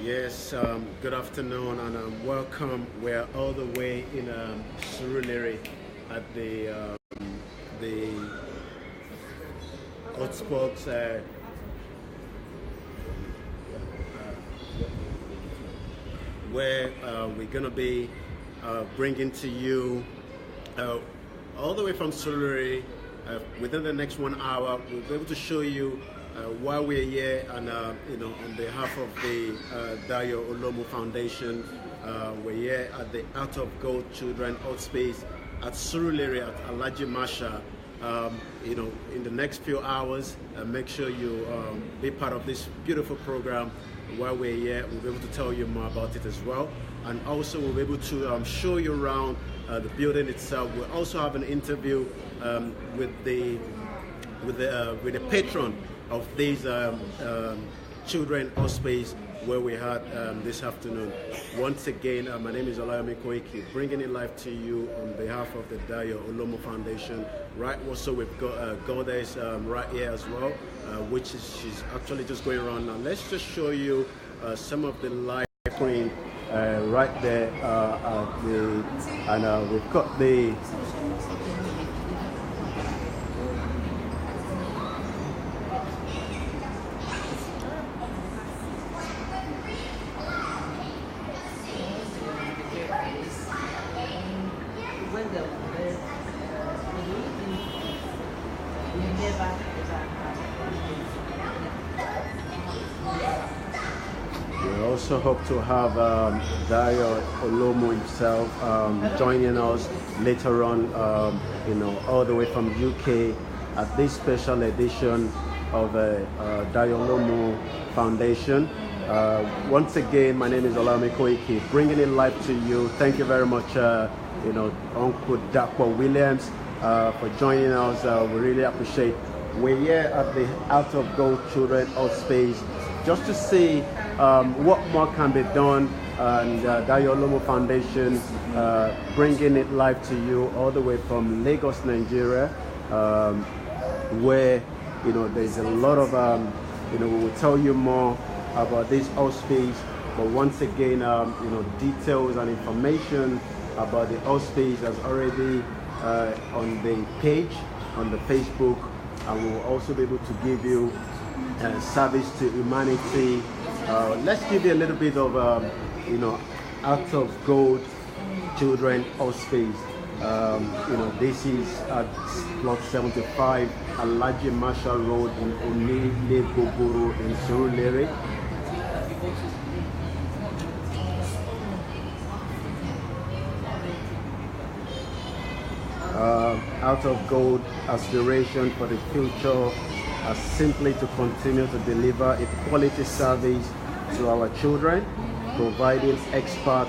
Yes, good afternoon and welcome. We're all the way in Surulere at the hotspots where we're gonna be bringing to you all the way from Surulere. Within the next 1 hour, we'll be able to show you why we're here, and on behalf of the Dayo Olomu Foundation, we're here at the Out of Gold Children Hospice at Surulere at Alhaji Masha. In the next few hours, make sure you be part of this beautiful program. While we're here, we'll be able to tell you more about it as well, and also we'll be able to show you around the building itself. We'll also have an interview with the patron of these children hospice where we had this afternoon. Once again, my name is Olayomi Koiki, bringing it live to you on behalf of the Dayo Olomu Foundation. Right, also we've got Goddess right here as well, which is she's actually just going around now. Let's just show you some of the live screen right there, and we've got the also hope to have Dayo Olomu himself joining us later on, all the way from UK at this special edition of Dayo Olomu Foundation. Once again, my name is Olayomi Koiki, bringing it live to you. Thank you very much, Uncle Dapo Williams, for joining us. We really appreciate. We're here at the Out of Gold Children Hospice just to see what more can be done, and Dayo Olomu Foundation bringing it live to you all the way from Lagos, Nigeria, where there's a lot of we will tell you more about this hospice. But once again, details and information about the hospice is already on the page on the Facebook, and we will also be able to give you service to humanity. Let's give you a little bit of Out of Gold Children Hospice. This is at Plot 75 Alhaji Masha Road in Onilegogoro in Surulere. Out of Gold aspiration for the future are simply to continue to deliver a quality service to our children, providing expert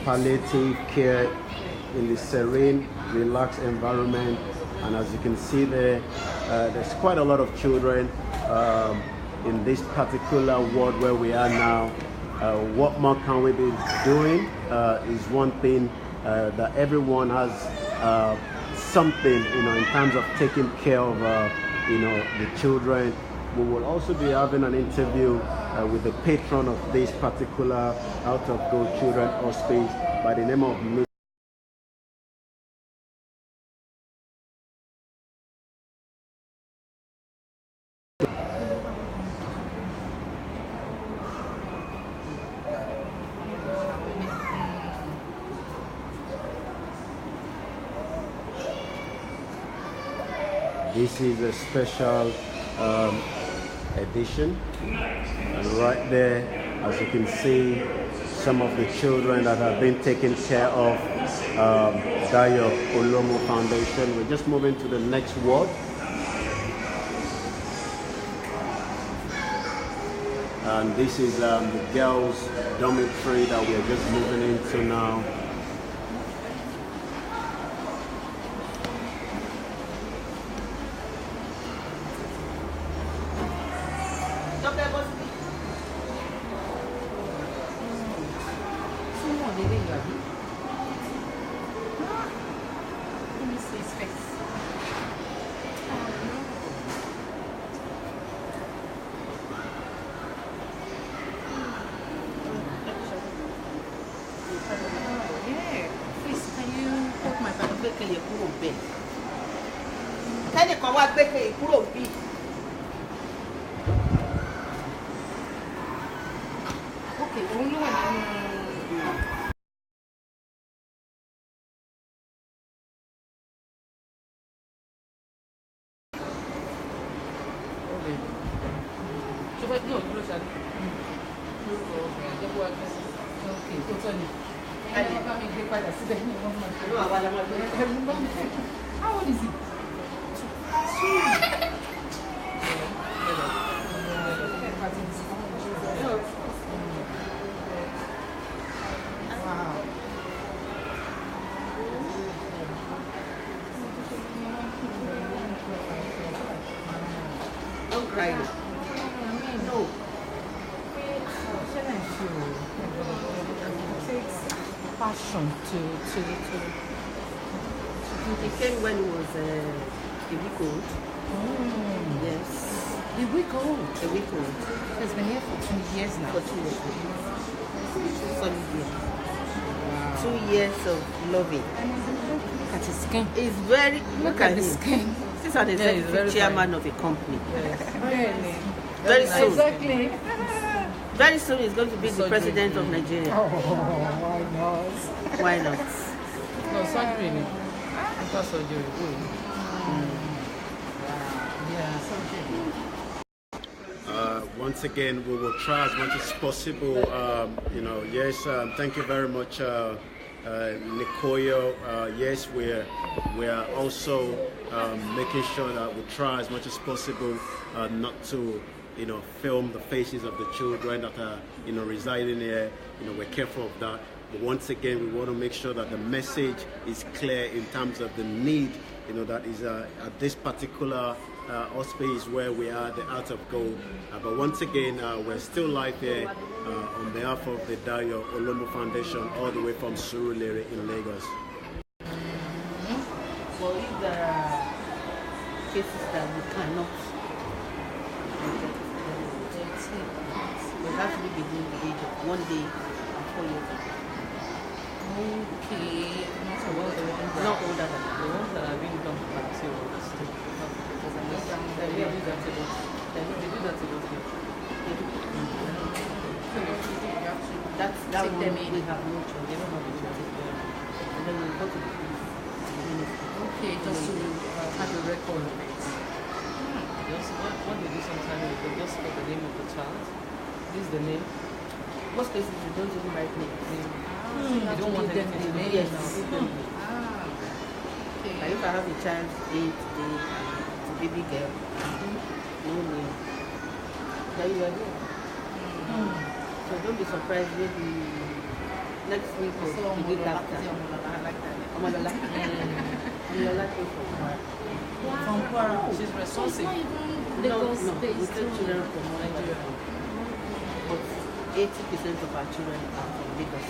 palliative care in the serene, relaxed environment. And as you can see there, there's quite a lot of children in this particular ward where we are now. What more can we be doing is one thing, that everyone has something, in terms of taking care of, the children. We will also be having an interview with the patron of this particular Out of Gold Children Hospice by the name of This is a special edition, and right there, as you can see, some of the children that have been taken care of, Dayo Olomu Foundation. We're just moving to the next ward, and this is the girls' dormitory that we're just moving into now. kan wá gbé pé kúrò bí. Okay, òun ló wà nínú. How old is he? Wow. Don't cry. No. Passion to He came when he was a week old. Yes. a week old. A week old. He's been here for 2 years now. For 2 years. Solid years. Wow. 2 years of loving. Look at his skin. It's very, Look at the him. skin. This is an executive chairman of a company. Really? Very soon. Exactly. Very soon he's going to be the president of Nigeria. Oh, why not? Why not? No, surgery. After surgery. Yeah, something. Once again, we will try as much as possible. Thank you very much, Nikoyo. Yes, we are also making sure that we try as much as possible not to, film the faces of the children that are, residing here. We're careful of that. But once again, we want to make sure that the message is clear in terms of the need, that is at this particular hospice where we are, the Heart of Gold. But once again, we're still live here on behalf of the Dayo Olomu Foundation, all the way from Surulere in Lagos. Well, if there are cases that we cannot, we have to be within the age of 1 day and 4 years. Okay. So what the ones that Not older than the ones that are being done by the they do that a lot. They do that a lot. That's that Take one them in. we have no choice. They don't have a choice. And then we go to the police. Okay, just to have a record of it. Just what they do sometimes is they just put the name of the child. This is the name. Most cases they don't even write names. You don't want them to name Yes. now. Like if I have a child today, it's a baby girl, no name. Then you are here. So don't be surprised maybe next week or the week after. Omolola. Omolola came from Kwara. She's responsible. No, we take children from Nigeria. But 80% of our children are from Lagos.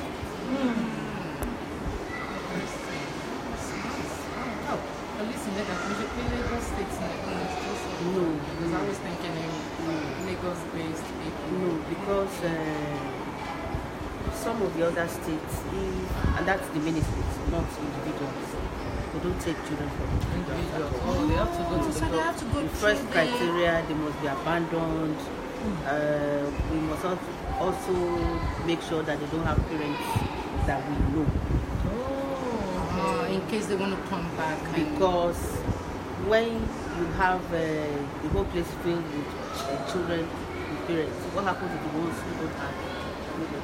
At least in Lagos State, No. because I was thinking Lagos-based people. No, because some of the other states, and that's the many states, not individuals. They don't take children from individuals. Oh, they have to go to So they have to go The through first criteria, they must be abandoned. We must also make sure that they don't have parents that we know. in case they want to come back. Because when you have the whole place filled with children with parents, what happens to the ones who don't have children?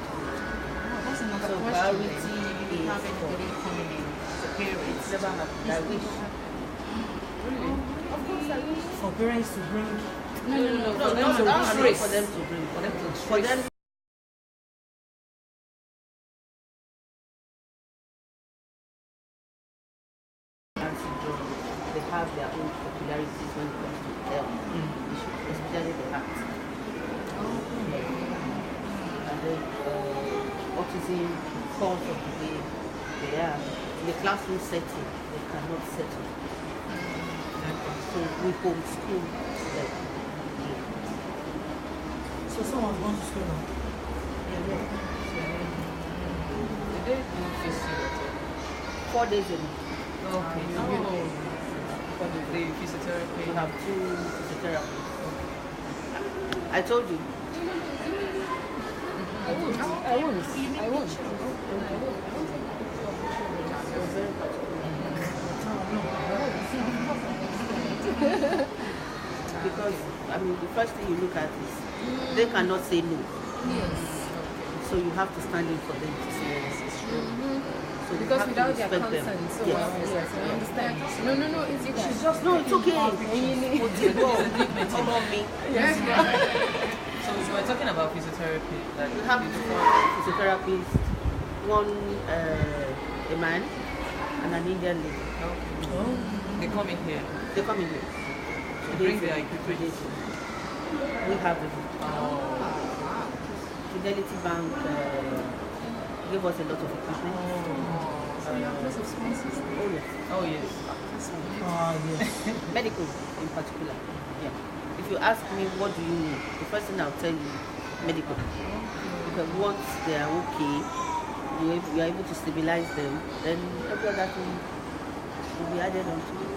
That's another So question. priority If you is have anybody coming in, the parents. It's never happened. I wish. Really? Of course, I wish. For parents to bring. No, No, for them not to for trace. them to bring. For them to For trace. them. They have their own peculiarities when it comes to health issues, especially the heart. And then autism, cause of the day, they are in the classroom setting, they cannot settle. So we homeschool them. So someone's going to school now. Did they do this year? 4 days a week. Okay. for the physiotherapy? You have 2 physiotherapists. I told you. I won't. Because, I mean, the first thing you look at is they cannot say no. Yes. So you have to stand in for them to say yes. So you Because have to without their respect consent, them. so Yes. I understand. No, it's She's just, no, it's okay. Come on, me. So we're talking about physiotherapy. Like We have 2 physiotherapists, one a man and an Indian lady. They come in here. They come in here. They bring their equipment. We have them. Fidelity Bank gave us a lot of equipment. So you have lots of sponsors. Oh yes. Oh yes. Medical in particular. Yeah. If you ask me what do you need, the first thing I'll tell you medical. Because once they are okay, you are able to stabilize them, then every other thing will be added on to it.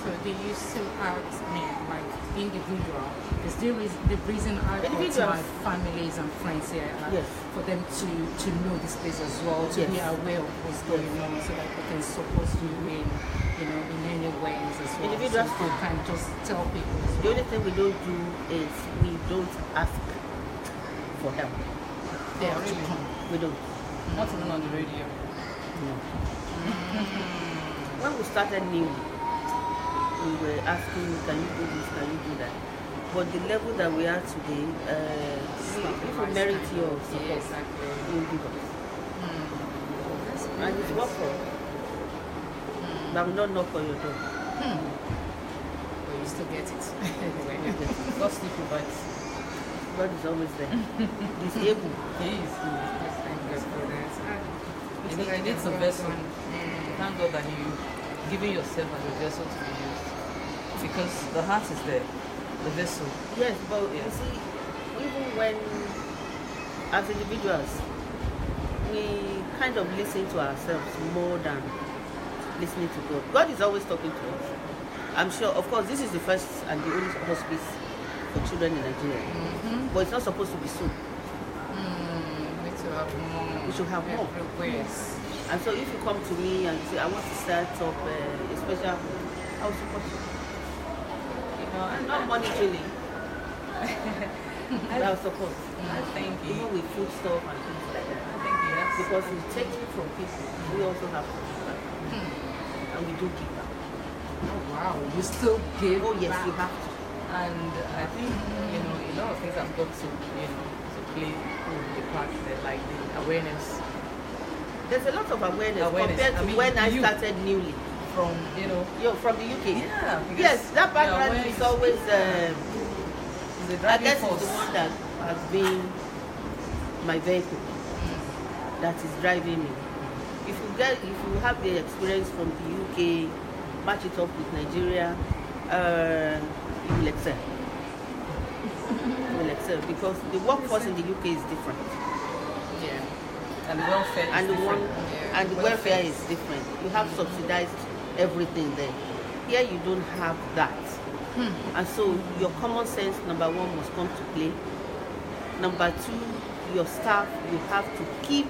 So they used to ask me, like individual, is the reason I got Individuals. my families and friends here, Yes. for them to know this place as well, to be Yes. aware of what's going on, so that they can support you in any ways as well. Individuals So you can just tell people as The well. only thing we don't do is we don't ask for help. They have to come. We don't. Not even on the radio. When we started new, we were asking, can you do this, can you do that? But the level that we are today, if we merit your support, Yeah, exactly. you give us. And it's work for us. But I will not knock on your door. But you still get it. Anyway. God still provides. God is always there. He's able. He is. Just thank God for that. It needs a vessel. Thank God that you giving yourself as a vessel to be used. Because the heart is there, the vessel. Yes, but you see, even when, as individuals, we kind of listen to ourselves more than listening to God. God is always talking to us. I'm sure, of course, this is the first and the only hospice for children in Nigeria. But it's not supposed to be so. We should have more. We should have more. Everywhere. And so if you come to me and say, I want to start up a special, I will support you. You know, and not monetarily. But I will support. Thank you. Even with food stuff and things like that. Thank you. Yes. Because we take it from people, we also have to give back. And we do give back. Oh wow, you still give Oh yes, back. you have to. And I think, a lot of things have got to, to play the part there, like the awareness There's a lot of awareness, Awareness. compared to I mean, when I you- started newly. from, You're from the UK? yeah. because Yes, that the background awareness is always, the I driving guess force. it's the one that has been my vehicle that is driving me. If you have the experience from the UK, match it up with Nigeria, you will excel. You will excel because the workforce in the UK is different. Yeah. And the welfare And is the one different. Yeah. and the welfare is different. You have subsidized everything there. Here you don't have that. And so your common sense, number one, must come to play. Number two, your staff will have to keep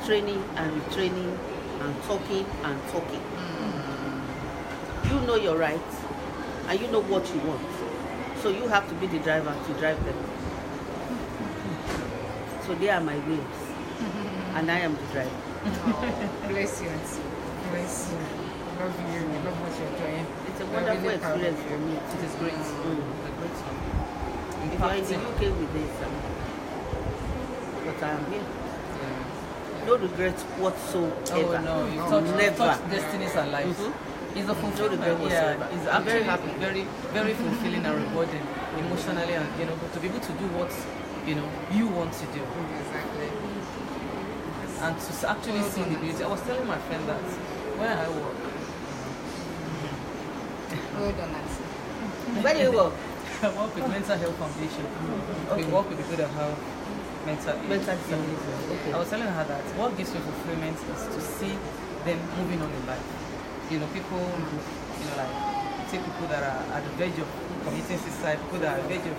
training and retraining and talking and talking. You know your rights and you know what you want. So you have to be the driver to drive them. So they are my wheels. And I am the driver. Oh, bless you, Auntie. Bless you. Love you. Love what you're doing. It's a We're wonderful really proud of experience you. for me. It is great. A great song. If you're in the UK with this, but I am here. No regrets whatsoever. Oh no, you've Never. touched destinies and lives. It's a fulfillment. regret Yeah, whatsoever. it's I'm very actually happy. very, very fulfilling and rewarding emotionally, and to be able to do what you want to do, Exactly. and to actually see the beauty. I was telling my friend that where I work, Well done, Auntie. Where do you work? I work with Mental Health Foundation. We work with people that have mental disabilities. Okay. I was telling her that what gives me fulfillment is to see them moving on in life. people, like, say people that are at the verge of committing suicide, people that are at the verge of,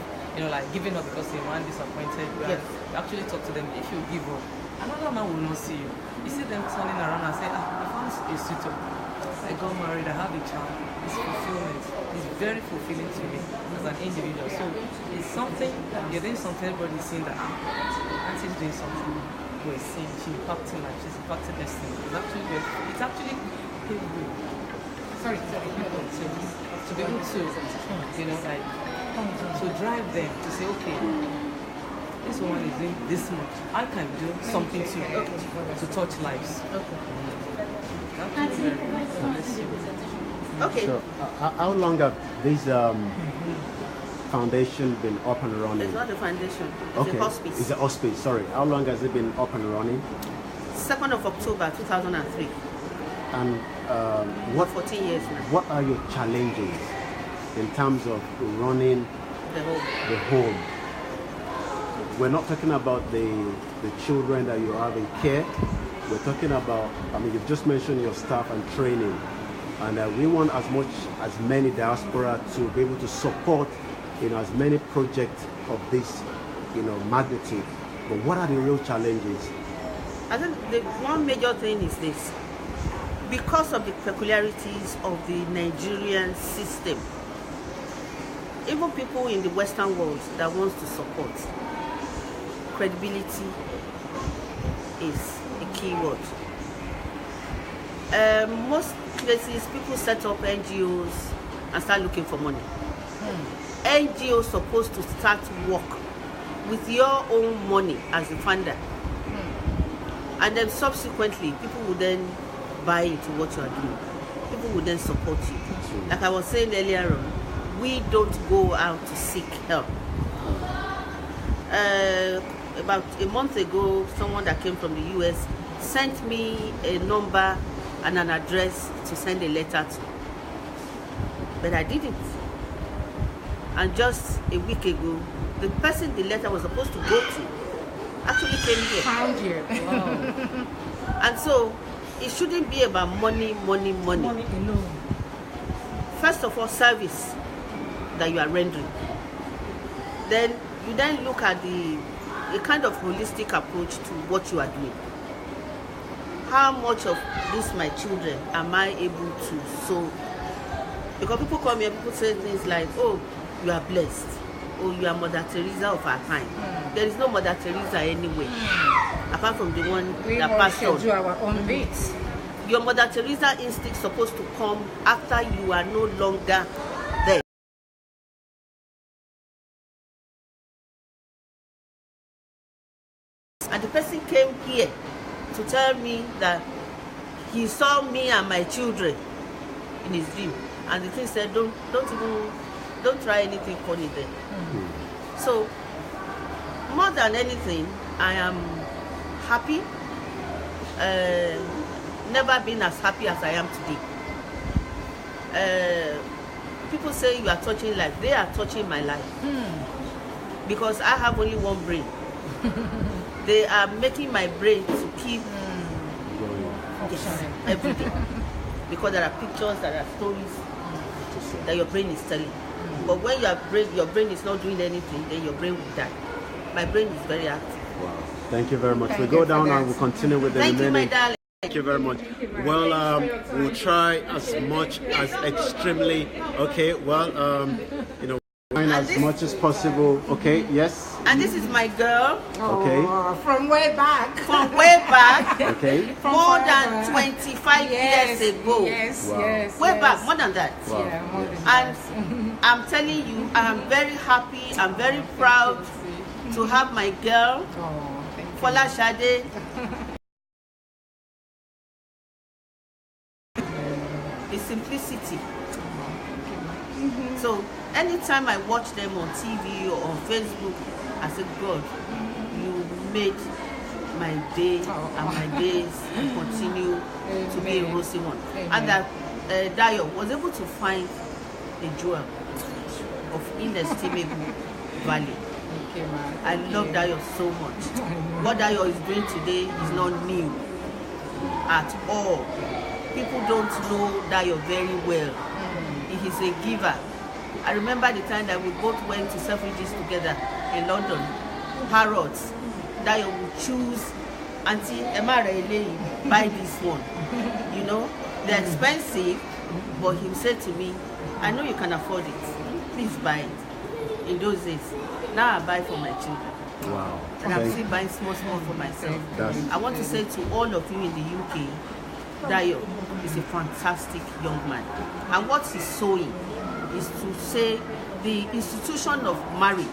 like giving up because they want disappointed. Yes. You actually talk to them. If you give up, another man will not see you. You see them turning around and say, I found a suitor. I got married, I have a child. It's fulfillment. It's very fulfilling to me as an individual. So it's something, you're doing something, everybody's seeing that Auntie's doing something. We're seeing, she's impacting life, she's impacting destiny. It's actually good. Sorry, to be able to, like, to drive them to say, okay, this woman is doing this much. I can do something to touch lives. Okay. So, how long have this foundation been up and running? It's not a foundation. It's Okay. a hospice. It's a hospice. Sorry. How long has it been up and running? 2nd of October 2003. And 14 years now. what are your challenges in terms of running The the home? We're not talking about the children that you have in care. We're talking about, you've just mentioned your staff and training. And we want as many diaspora to be able to support, as many projects of this, magnitude. But what are the real challenges? I think the one major thing is this. Because of the peculiarities of the Nigerian system, even people in the Western world that wants to support, credibility is a key word. Most places, people set up NGOs and start looking for money. NGOs supposed to start work with your own money as the funder. And then subsequently, people will then buy into what you are doing. People will then support you. Like I was saying earlier on, we don't go out to seek help. About a month ago, someone that came from the US sent me a number and an address to send a letter to. But I didn't. And just a week ago, the person the letter was supposed to go to actually came here. Found you. Wow. And so, it shouldn't be about money. Money alone. First of all, service that you are rendering. Then you then look at a kind of holistic approach to what you are doing. How much of this, my children, am I able to sow? Because people come here, people say things like, oh, you are blessed. Oh, you are Mother Teresa of our time. There is no Mother Teresa anyway, apart from the one We that all passed should on. do our own bits. Your Mother Teresa instinct is supposed to come after you are no longer there. And the person came here to tell me that he saw me and my children in his dream. And the thing said, don't try anything funny there. So, more than anything, I am happy. Never been as happy as I am today. People say you are touching life. They are touching my life. Because I have only one brain. They are making my brain to keep every day. Because there are pictures, there are stories that your brain is telling. But when your brain is not doing anything, then your brain will die. My brain is very active. Wow. Thank you very much. Thank We'll you go for down that. and we'll continue with the Thank you, remaining. my darling. Thank you very much. Well, we'll try as much as extremely. Okay. Well, as much as possible. Okay. Yes. And this is my girl Okay. Oh, from way back. from way back, Okay. more forever. than 25 Yes, years ago. Yes, Wow. yes. Way yes. back, more than that. Wow. Yeah, more than And that. I'm telling you, I'm very happy, I'm very proud to have my girl, Oh, thank you. Fola Shade. The simplicity. So anytime I watch them on TV or on Facebook, I said, God, you made my day and my days continue to be a rosy one. And that Dayo was able to find a jewel of inestimable value. Okay, man. I love Dayo so much. What Dayo is doing today is not new at all. people don't know Dayo very well. He is a giver. I remember the time that we both went to Selfridges together in London, Harrods. Dayo would choose, Auntie Emma Rayleigh, buy this one. You know, they're expensive, but he said to me, I know you can afford it. Please buy it. In those days, now I buy for my children. Wow. And I'm still buying small for myself. I want to say to all of you in the UK, Dayo is a fantastic young man. And what he's sowing is to say the institution of marriage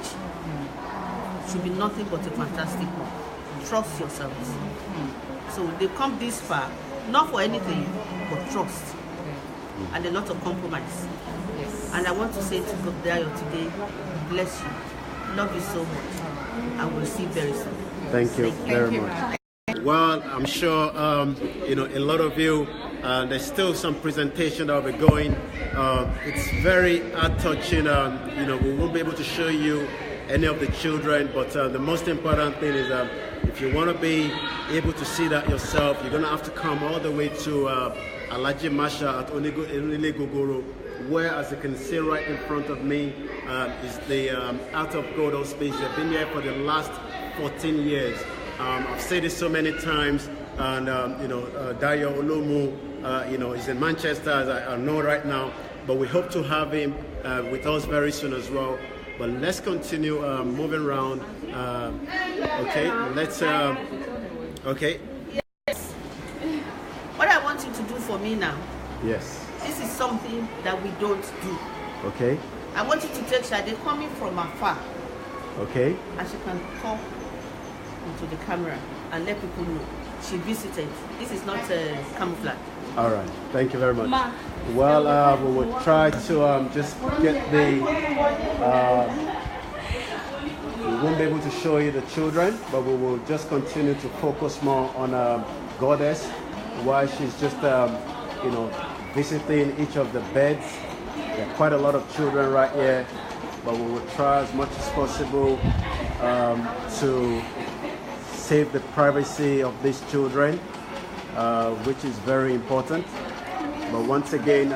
should be nothing but a fantastic one. Trust yourselves. So they come this far, not for anything, but trust. And a lot of compromise. And I want to say to God Dayo today, bless you. Love you so much. And we'll see you very soon. Thank you very much. Well, I'm sure you know, a lot of you. There's still some presentation that will be going. It's very heart-touching. You know, we won't be able to show you any of the children, but the most important thing is if you want to be able to see that yourself, you're going to have to come all the way to Alhaji Masha at Onilegogoro, where, as you can see right in front of me, is the Art of God Hospice. They've been here for the last 14 years. I've said this so many times, and you know, Dayo Olomu, you know, is in Manchester, as I know right now, but we hope to have him with us very soon as well. But let's continue moving around. Okay, let's. Okay. Yes. What I want you to do for me now. Yes. This is something that we don't do. Okay. I want you to take Shade coming from afar. Okay. And she can come into the camera and let people know she visited. This is not camouflage. All right. Thank you very much. Well, we will try to just get the. We won't be able to show you the children, but we will just continue to focus more on Goddess while she's just, you know, visiting each of the beds. There are quite a lot of children right here, but we will try as much as possible to save the privacy of these children, which is very important. But once again,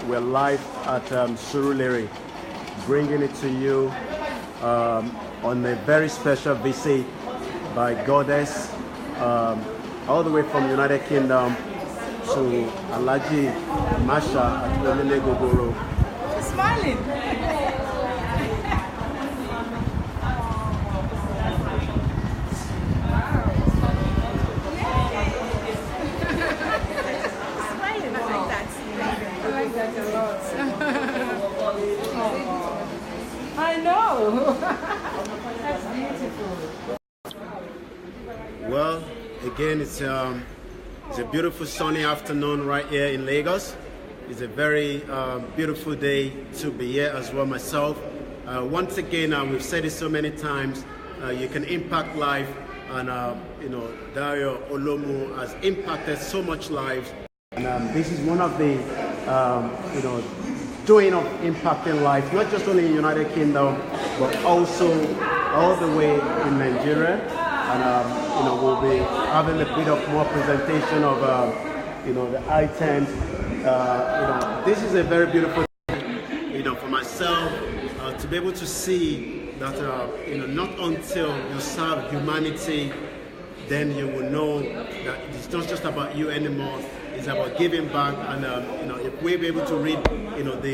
we're live at Surulere, bringing it to you on a very special visit by Goddess, all the way from United Kingdom to Alhaji Masha at Onilegogoro. She's smiling. I know. That's beautiful. Well, again, it's a beautiful sunny afternoon right here in Lagos. It's a very beautiful day to be here as well myself. Once again, we've said it so many times, you can impact life, and you know, Dayo Olomu has impacted so much lives. And this is one of the, you know, doing of impacting life, not just only in the United Kingdom, but also all the way in Nigeria. And you know, we'll be having a bit of more presentation of, you know, the items. You know, this is a very beautiful thing, you know, for myself to be able to see that, you know, not until you serve humanity, then you will know that it's not just about you anymore. It's about giving back, and you know, if we're able to read, you know, the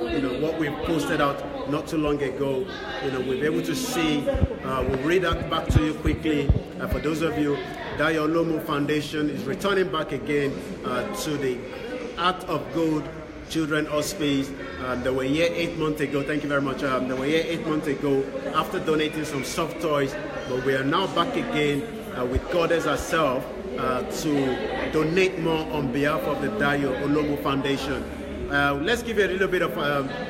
you know, what we posted out not too long ago, you know, we'll be able to see. We'll read that back to you quickly. For those of you, Dayo Olomu Foundation is returning back again to the Art of God Children Hospice. They were here 8 months ago. Thank you very much. They were here 8 months ago after donating some soft toys, but we are now back again with Goddess herself to donate more on behalf of the Dayo Olomu Foundation. Let's give you a little bit of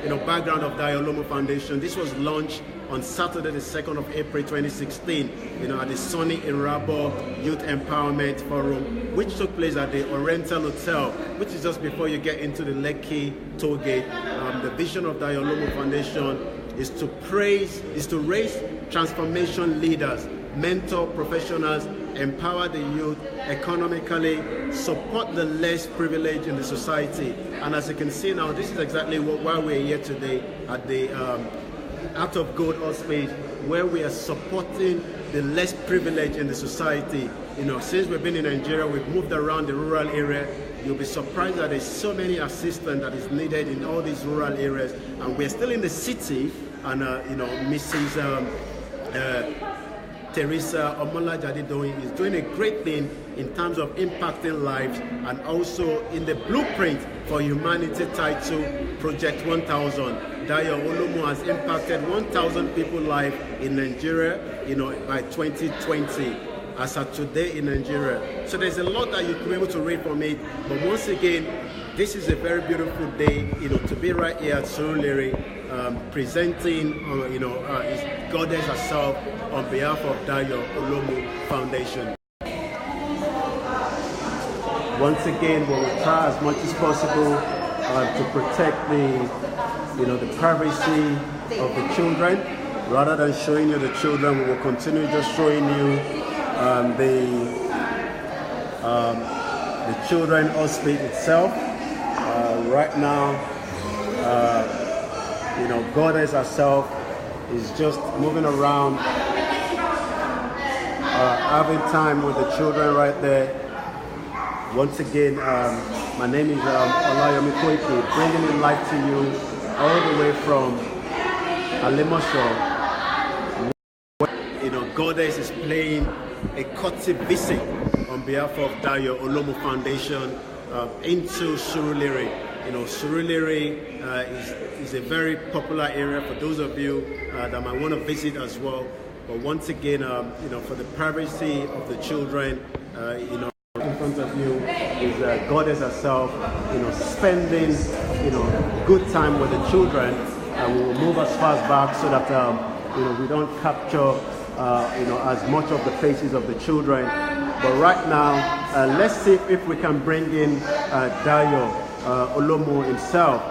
you know, background of Dayo Olomu Foundation. This was launched on Saturday, the 2nd of April 2016, you know, at the Sunny Irabo Youth Empowerment Forum, which took place at the Oriental Hotel, which is just before you get into the Lekki toll gate. The vision of Dayo Olomu Foundation is to raise transformation leaders, mentor professionals, empower the youth economically, support the less privileged in the society. And as you can see now, this is exactly why we're here today at the Out of Gold Hospice, where we are supporting the less privileged in the society. You know, since we've been in Nigeria, we've moved around the rural area. You'll be surprised that there's so many assistance that is needed in all these rural areas. And we're still in the city, and you know, Mrs. Teresa Laja Adedoyin is doing a great thing in terms of impacting lives, and also in the blueprint for humanity title Project 1000. Dayo Olomu has impacted 1,000 people's life in Nigeria, you know, by 2020 as of today in Nigeria. So there's a lot that you could be able to read from it. But once again, this is a very beautiful day, you know, to be right here at Surulere, presenting, you know, his goddess herself on behalf of Dayo Olomu Foundation. Once again, we will try as much as possible to protect the, you know, the privacy of the children. Rather than showing you the children, we will continue just showing you the children hospice itself. Right now, you know, Goddess herself is just moving around, having time with the children right there. Once again, my name is Olayomi Koiki, bringing in life to you all the way from Masha. You know, Goddess is playing a courtesy visit on behalf of Dayo Olomu Foundation into Surulere. You know, Surulere is a very popular area for those of you that might want to visit as well. But once again, you know, for the privacy of the children, you know, in front of you is Goddess herself, you know, spending, you know, good time with the children. We will move as far as back so that, you know, we don't capture, you know, as much of the faces of the children. But right now, let's see if we can bring in Dayo Olomu himself.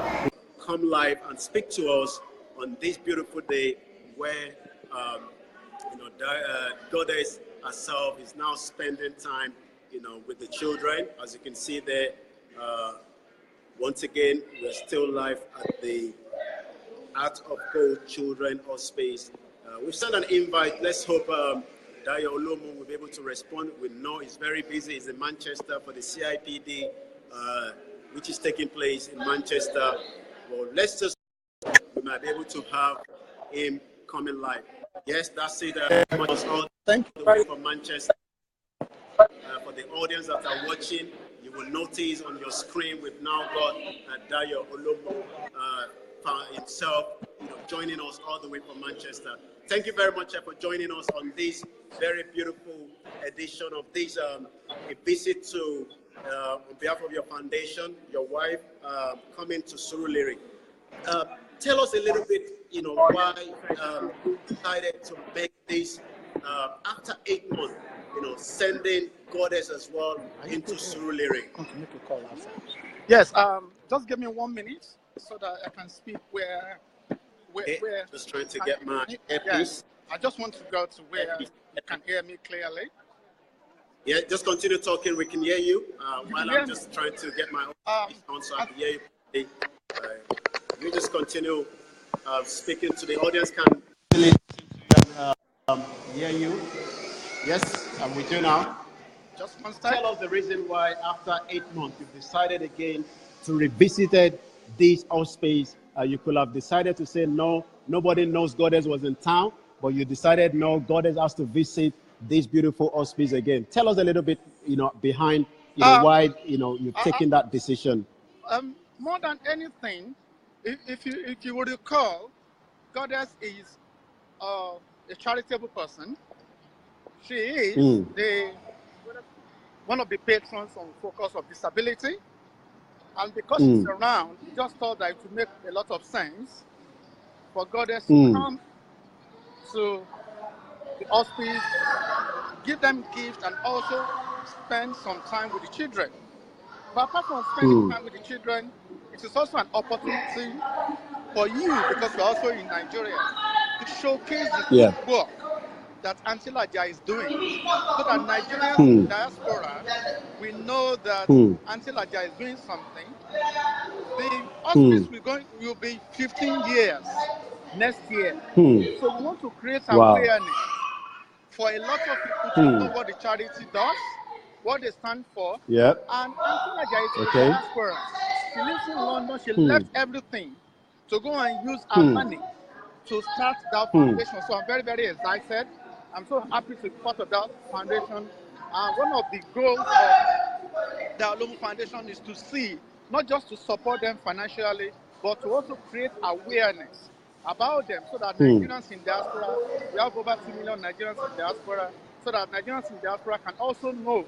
Come live and speak to us on this beautiful day where, you know, Goddess herself is now spending time, you know, with the children. As you can see there, once again, we're still live at the Out of Gold Children Hospice. We've sent an invite. Let's hope Dayo Olomu will be able to respond. We know he's very busy. He's in Manchester for the CIPD, which is taking place in Manchester. Well, let's just, we might be able to have him coming live. Yes, that's it. Thank you from Manchester. For the audience that are watching, you will notice on your screen we've now got Dayo Olomu himself, you know, joining us all the way from Manchester. Thank you very much for joining us on this very beautiful edition of this a visit to, on behalf of your foundation, your wife, coming to Surulere. Tell us a little bit, you know, why you decided to make this after 8 months, you know, sending Goddess as well into Surulere. Yes, just give me 1 minute so that I can speak where just trying to get my earpiece. Yes, I just want to go to where you can hear me clearly. Yeah, just continue talking. We can hear you. While I'm just trying to get my earpiece on so I can hear you. You just continue speaking to the audience. Can hear you. Yes, I'm with you now. Just one second. Tell us the reason why after 8 months you've decided again to revisit this hospice. You could have decided to say no, nobody knows Goddess was in town, but you decided no, Goddess has to visit this beautiful hospice again. Tell us a little bit, you know, behind, you know, why, you know, you've taken that decision. More than anything, if you would recall, Goddess is a charitable person. She is one of the patrons on Focus of Disability. And because she's around, we just thought that it would make a lot of sense for Goddess to come to the hospice, give them gifts, and also spend some time with the children. But apart from spending time with the children, it is also an opportunity for you, because you're also in Nigeria, to showcase the good work that Auntie Laja is doing, so that Nigerians in diaspora, we know that Auntie Laja is doing something. The hospice will be 15 years next year. So we want to create awareness for a lot of people to know what the charity does, what they stand for. Yep. And Auntie Laja is in diaspora. She lives in London. She left everything to go and use her money to start that foundation. So I'm very, very excited. I'm so happy to be part of that foundation. And one of the goals of the Olomu Foundation is to see, not just to support them financially, but to also create awareness about them, so that Nigerians in diaspora, we have over 2 million Nigerians in diaspora, so that Nigerians in diaspora can also know.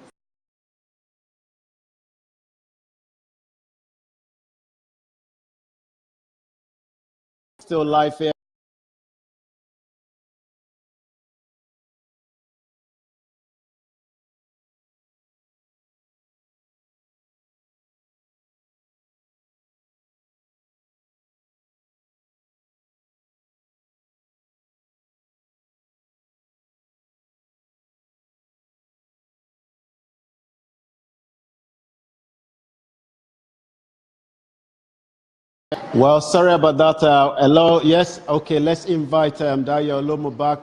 Still live here. Well, sorry about that. Hello, yes, okay, let's invite Dayo Olomu back.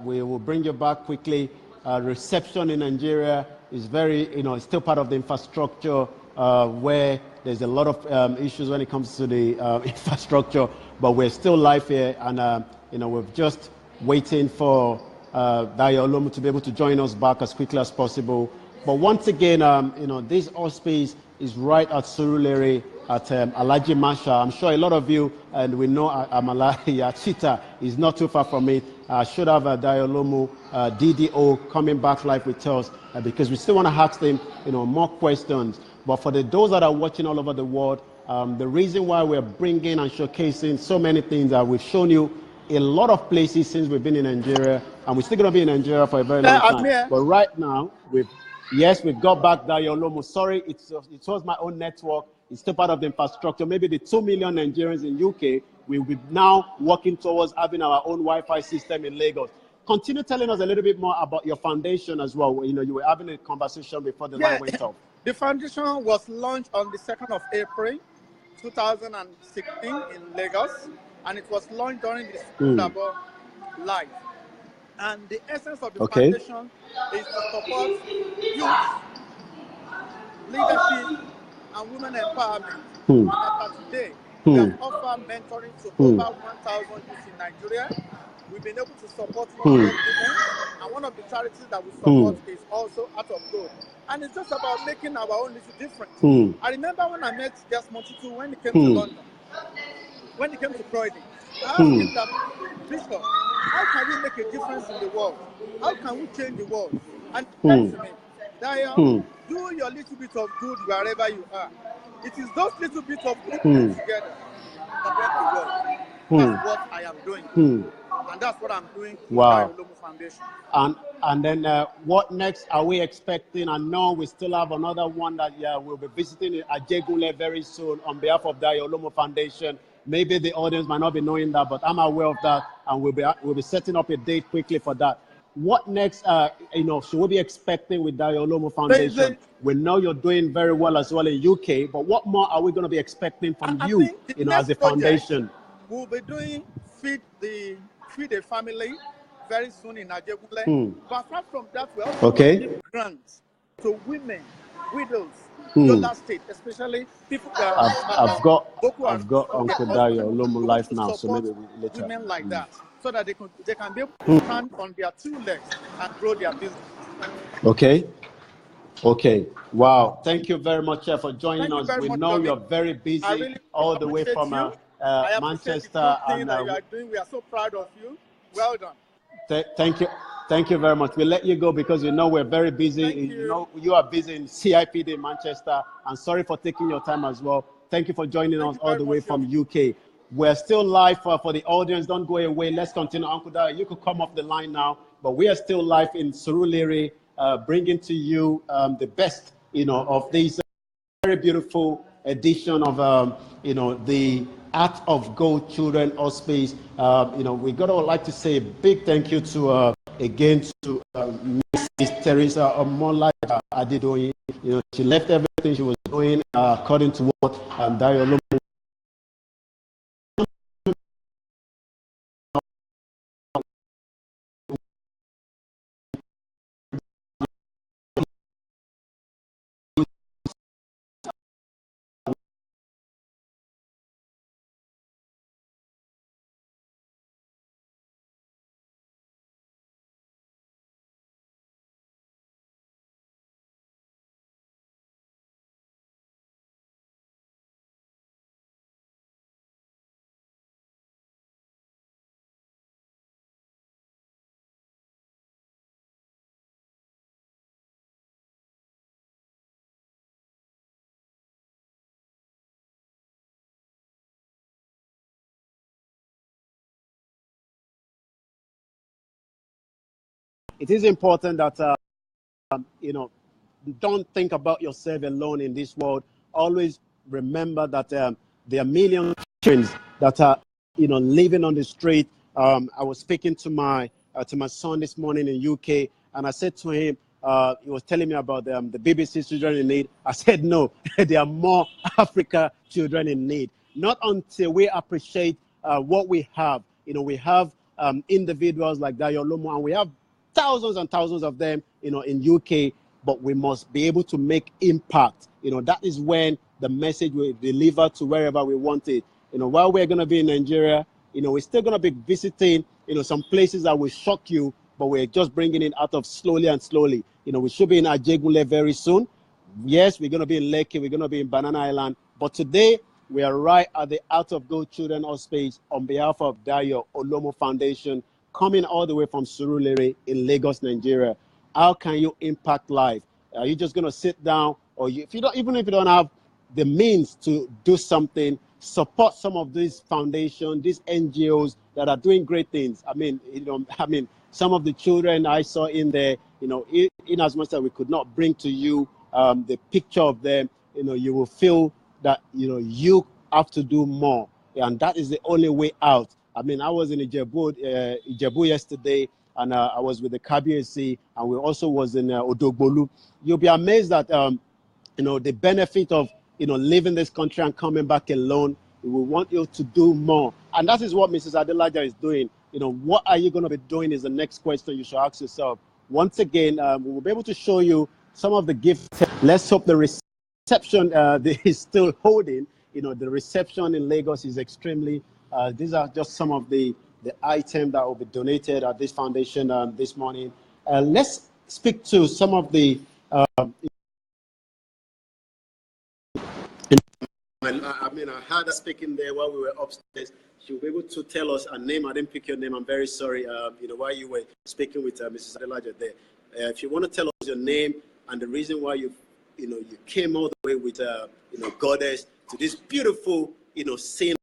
We will bring you back quickly. Reception in Nigeria is very, it's still part of the infrastructure where there's a lot of issues when it comes to the infrastructure, but we're still live here, and, we're just waiting for Dayo Olomu to be able to join us back as quickly as possible. But once again, this hospice is right at Surulere, at Alhaji Masha. I'm sure a lot of you, and we know Amala Chita is not too far from it. Should have Dayo Olomu, DDO, coming back live with us, because we still want to ask them, more questions. But for those that are watching all over the world, the reason why we're bringing and showcasing so many things that we've shown you a lot of places since we've been in Nigeria, and we're still going to be in Nigeria for a very long time. But right now, we've got back Dayo Olomu. Sorry, it was my own network. It's still part of the infrastructure. Maybe the 2 million Nigerians in UK will be now working towards having our own Wi-Fi system in Lagos. Continue telling us a little bit more about your foundation as well. You were having a conversation before the line went off. The foundation was launched on the 2nd of April, 2016 in Lagos, and it was launched during the School Labor Live. And the essence of the foundation is to support youth, leadership, and women empowerment. And as of today, we have offered mentoring to over 1,000 youth in Nigeria. We've been able to support women, and one of the charities that we support is also Out of Gold. And it's just about making our own little difference. I remember when I met Desmond Tutu when he came to London, when he came to Croydon, I asked him that, Bishop, how can we make a difference in the world? How can we change the world? And he said to me, Dayo, do your little bit of good wherever you are. It is those little bits of good together that make the world. That's what I am doing. And that's what I'm doing with Dayo Olomu Foundation. And then what next are we expecting? I know we still have another one that we'll be visiting at Jegule very soon on behalf of Dayo Olomu Foundation. Maybe the audience might not be knowing that, but I'm aware of that, and we'll be setting up a date quickly for that. What next, should we be expecting with Dayo Olomu Foundation? We know you're doing very well as well in UK, but what more are we going to be expecting from you, as a foundation? We'll be doing Feed a Family very soon in Ajegule. But apart from that, we also give grants to women, widows, Yola State, especially people that I've got Uncle Dayo Olomu live now, so maybe later. Women like that, so that they can be able to stand on their 2 legs and grow their business. Okay. Wow. Thank you very much for joining us. We know you're very busy all the way from Manchester. And that you are doing. We are so proud of you. Well done. Thank you. Thank you very much. We'll let you go because we know we're very busy. You are busy in CIPD in Manchester. And sorry for taking your time as well. Thank you for joining us all the way from UK. We're still live for the audience. Don't go away. Let's continue. Uncle Dayo, you could come off the line now. But we are still live in Surulere, bringing to you the best, of this very beautiful edition of, the Art of Gold Children Hospice. We gotta like to say a big thank you to again to Mrs. Teresa Laja Adedoyin. She left everything she was doing according to what Dayo Olomu. It is important that don't think about yourself alone in this world. Always remember that there are millions of children that are living on the street. I was speaking to my son this morning in UK, and I said to him, he was telling me about the BBC children in need. I said no, there are more Africa children in need. Not until we appreciate what we have. We have individuals like Dayo Olomu, and we have thousands and thousands of them, in UK, but we must be able to make impact. That is when the message will deliver to wherever we want it. While we're going to be in Nigeria, we're still going to be visiting, some places that will shock you, but we're just bringing it out of slowly and slowly. We should be in Ajegule very soon. Yes, we're going to be in Lekki, we're going to be in Banana Island, but today we are right at the Out of Go Children Hospice on behalf of Dayo Olomu Foundation, coming all the way from Surulere in Lagos, Nigeria. How can you impact life? Are you just going to sit down, or even if you don't have the means to do something, support some of these foundations, these NGOs that are doing great things? Some of the children I saw in there, in as much as we could not bring to you the picture of them, you will feel that you have to do more, and that is the only way out. I was in Ijebu yesterday, and I was with the KBAC, and we also was in Odogbolu. You'll be amazed that the benefit of leaving this country and coming back alone. We want you to do more, and that is what Mrs. Adelaja is doing. What are you going to be doing is the next question you should ask yourself. Once again, we will be able to show you some of the gifts. Let's hope the reception is still holding. The reception in Lagos is extremely. These are just some of the items that will be donated at this foundation this morning. Let's speak to some of the. I had her speaking there while we were upstairs. She will be able to tell us her name. I didn't pick your name. I'm very sorry. While you were speaking with Mrs. Adelaja there. If you want to tell us your name and the reason why you came all the way with Goddess to this beautiful scene.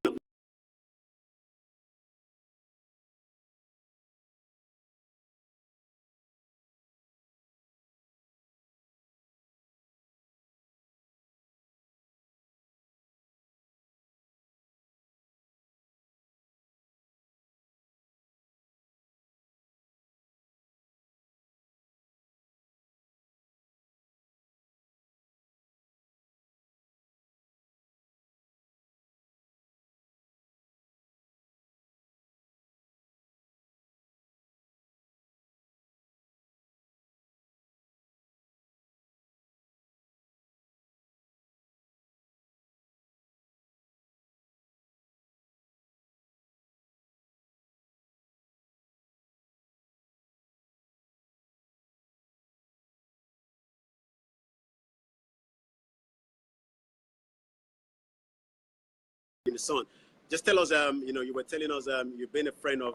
In the sun. Just tell us, you were telling us you've been a friend of,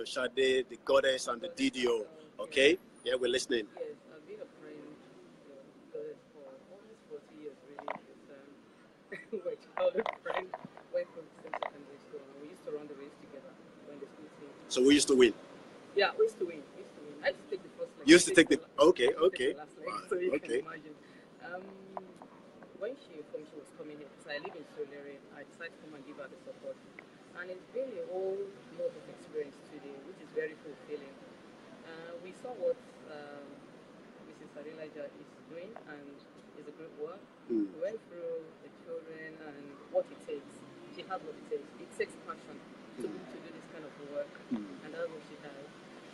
Sade, the Goddess, and the DDO. Okay? Yeah, we're listening. Yes, I've been a friend of Goddess for almost 40 years, really. Because my childhood friend went from the same secondary school, and we used to run the race together when the school team. So we used to win? Yeah, we used to win. I used to take the first leg. You used to take the. Okay. Last leg, so you can imagine. When she was coming here, because I live in Surulere, I decided to come and give her the support. And it's been a whole lot of experience today, which is very fulfilling. has what it takes. It takes passion to do this kind of work, and that's what she has.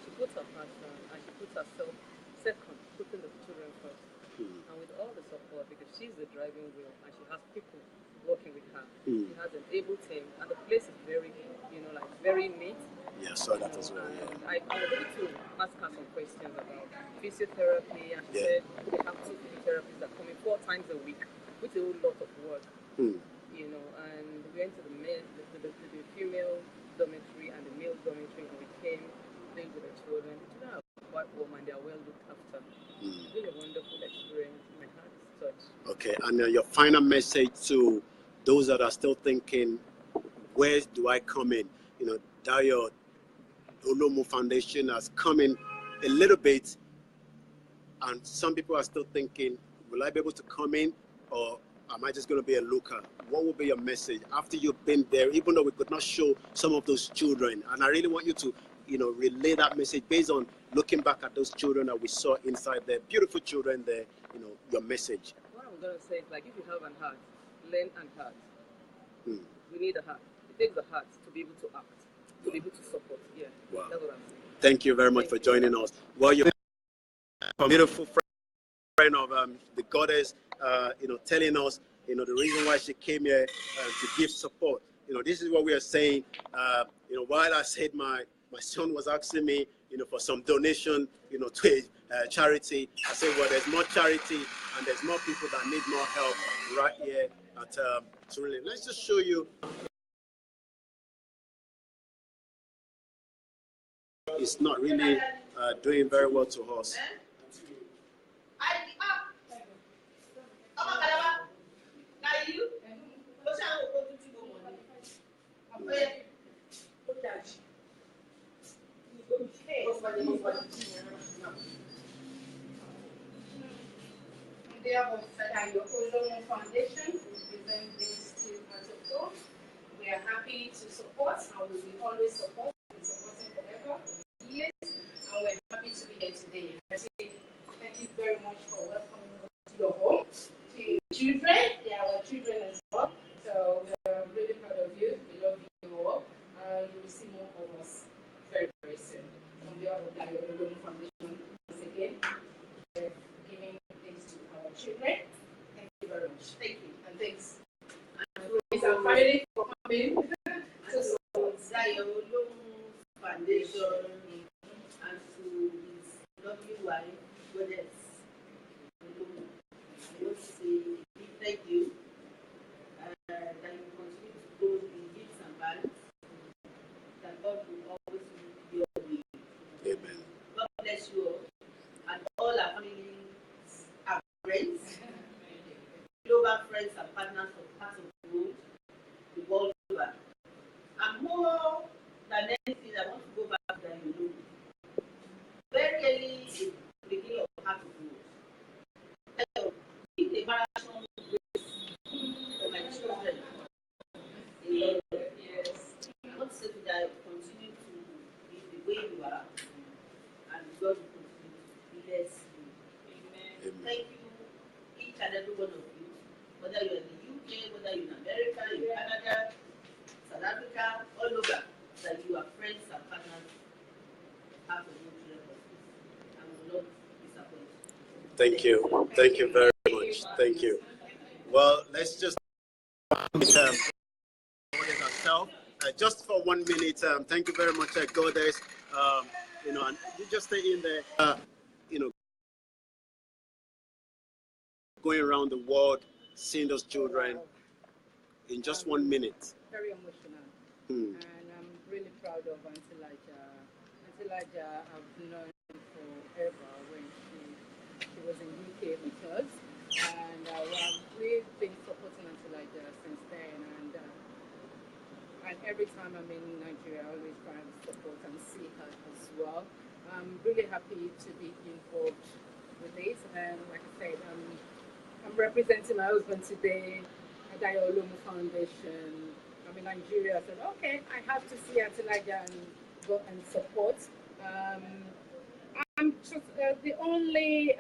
She puts her passion and she puts herself second, putting the children first. And with all the support, because she's the driving wheel and she has people working with her. She has an able team, and the place is very, like very neat. Yeah, so that as well. And I was able to ask her some questions about physiotherapy, and she said they have 2 physiotherapists that come in 4 times a week, which is a whole lot of work. And we went to the female dormitory and the male dormitory, and we came playing with the children. The children are quite warm and they are well looked after. It's been a wonderful experience. My heart is touched. Okay, and your final message to those that are still thinking, where do I come in? Dayo Olomu Foundation has come in a little bit, and some people are still thinking, will I be able to come in, or am I just going to be a looker? What will be your message after you've been there, even though we could not show some of those children? And I really want you to, relay that message based on looking back at those children that we saw inside there, beautiful children there, your message. What I'm going to say is, like, if you have an heart, learn an heart. We need a heart. It takes a heart to be able to act, to be able to support. Yeah, wow. That's what I'm saying. Thank you very much for joining us. Well, you're a beautiful friend of the goddess, telling us, the reason why she came here to give support. This is what we are saying. While I said my son was asking me, for some donation, to a charity, I said, well, there's more charity and there's more people that need more help right here at Surulere. Let's just show you. It's not really doing very well to us. On behalf of Dayo Olomu Foundation, we present this to Whatzup. We are happy to support, and we will always support. We've been supporting forever, for years, and we're happy to be here today. I say thank you very much for welcoming us to your home. To your children, they are our children as well. So we're really proud of you. We love you all. You will see more of us very, very soon. On behalf of Dayo Olomu Foundation, once again, we're giving things to our children. Thank you very much. Thank you, and thanks. It's our family for coming. So Dayo Olomu Foundation, and to his lovely wife, Goddess Olomu, I want to say thank you. That you continue to go in gifts and balance. That God will always be your way. Amen. God bless you all, and all our families, our friends, global friends and partners from parts of the world over. And more than anything, I want to go back to Dayo. Very early in the beginning of Heart of Gold, give the marathon race for my children in London. Yes. I want to say to Dayo, continue to be the way you are, and God will continue to bless you. Amen. Thank you, each and every one of you, whether you're in the UK, whether you're in America, in Canada, South Africa, all over, that you are friends and partners. Have a good children. And will not disappoint. Thank you. Thank you very much. Thank you. Well, let's just ourselves. Just for 1 minute, thank you very much, Goddess. And you just stay in there, going around the world, seeing those children in just 1 minute. Very emotional. And I'm really proud of Auntie Laja. Auntie Laja, I've known forever when she was in UK with us. And we've been supporting Auntie Laja since then. And every time I'm in Nigeria, I always try and support and see her as well. I'm really happy to be involved with this. And like I said, I'm representing my husband today at Dayo Olomu Foundation. I'm in Nigeria. I said, okay, I have to see Auntie Laja and go and support. I'm just the only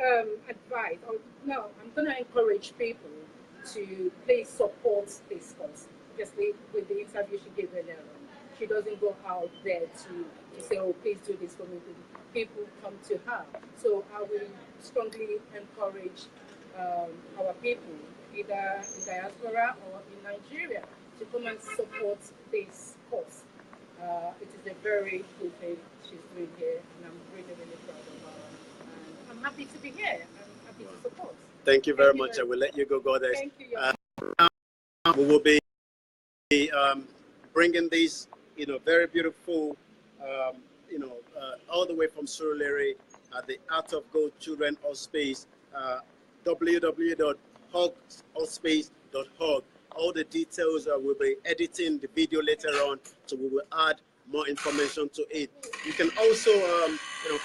advice, I'm going to encourage people to please support this cause. just with the interview she gave earlier on. She doesn't go out there to say, oh, please do this for me. People come to her. So I will strongly encourage our people, either in diaspora or in Nigeria, to come and support this cause. It is a very good thing she's doing here, and I'm really, really proud of her. And I'm happy to be here. I'm happy to support. Thank you very much. I will let you go, Goddess. Thank you. We will be bringing this, very beautiful, all the way from Surulere at the Art of Gold Children Hospice, www.hospice.org. All the details, we'll be editing the video later on, so we will add more information to it. You can also,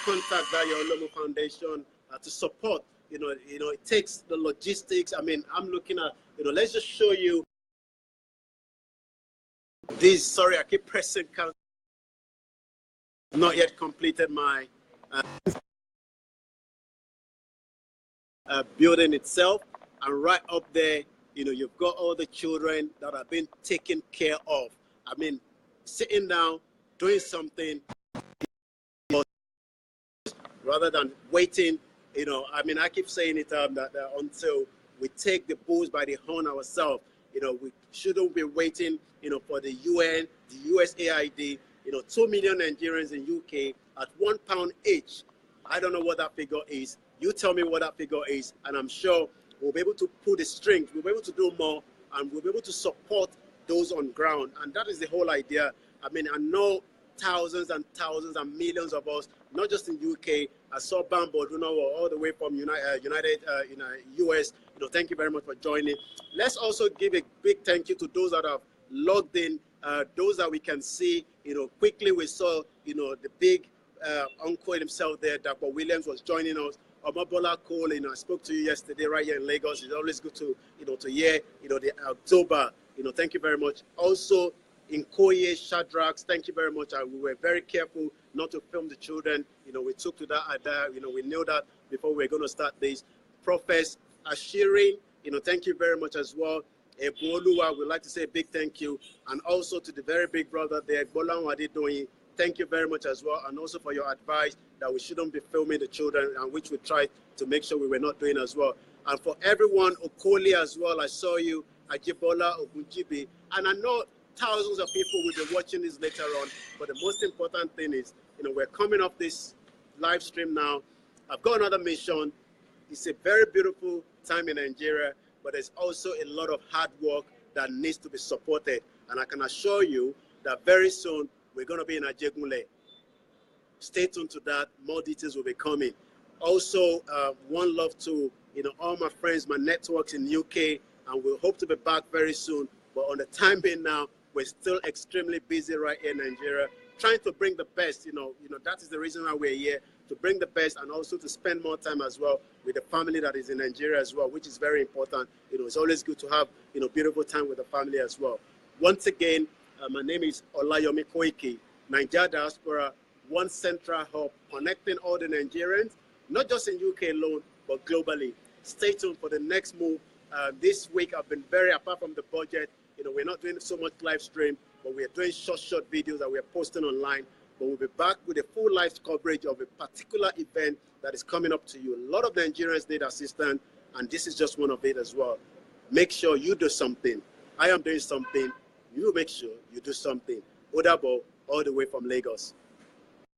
contact Dayo Olomu Foundation to support. It takes the logistics. I mean, I'm looking at, let's just show you this. Sorry, I keep pressing. Not yet completed my building itself, and right up there, you've got all the children that have been taken care of. I mean, sitting down, doing something, rather than waiting. I keep saying it that until we take the bulls by the horn ourselves, we shouldn't be waiting, for the UN, the USAID, 2 million Nigerians in UK at £1 each. I don't know what that figure is. You tell me what that figure is, and I'm sure we'll be able to pull the strings. We'll be able to do more, and we'll be able to support those on ground. And that is the whole idea. I mean, I know thousands and millions of us, not just in UK. I saw Bambo, all the way from US. Thank you very much for joining. Let's also give a big thank you to those that have logged in, those that we can see. Quickly we saw, the big uncle himself there, Dr. Williams, was joining us. Omobola Cole, I spoke to you yesterday right here in Lagos. It's always good to, to hear, the October. Thank you very much. Also, in Koye, Shadrax, thank you very much. We were very careful not to film the children. We took to that idea. We knew that before we were going to start this. Professor Ashirin, thank you very much as well. Eboluwa, we'd like to say a big thank you. And also to the very big brother there, Laja Adedoyin, thank you very much as well. And also for your advice that we shouldn't be filming the children, and which we tried to make sure we were not doing as well. And for everyone, Okoli as well, I saw you, Ajibola, Ogunjibi. And I know thousands of people will be watching this later on, but the most important thing is, we're coming off this live stream now. I've got another mission. It's a very beautiful time in Nigeria, but there's also a lot of hard work that needs to be supported. And I can assure you that very soon we're going to be in Ajegunle. Stay tuned to that. More details will be coming. Also, one love to all my friends, my networks in UK, and we'll hope to be back very soon. But on the time being now, we're still extremely busy right here in Nigeria, trying to bring the best. That is the reason why we're here, to bring the best, and also to spend more time as well with the family that is in Nigeria as well, which is very important. It's always good to have beautiful time with the family as well. Once again, my name is Olayomi Koiki, Nigeria Diaspora, one central hub connecting all the Nigerians, not just in UK alone, but globally. Stay tuned for the next move. This week I've been apart from the budget, we're not doing so much live stream, but we're doing short videos that we're posting online. But we'll be back with a full live coverage of a particular event that is coming up to you. A lot of Nigerians need assistance, and this is just one of it as well. Make sure you do something. I am doing something. You make sure you do something. Odabo, all the way from Lagos.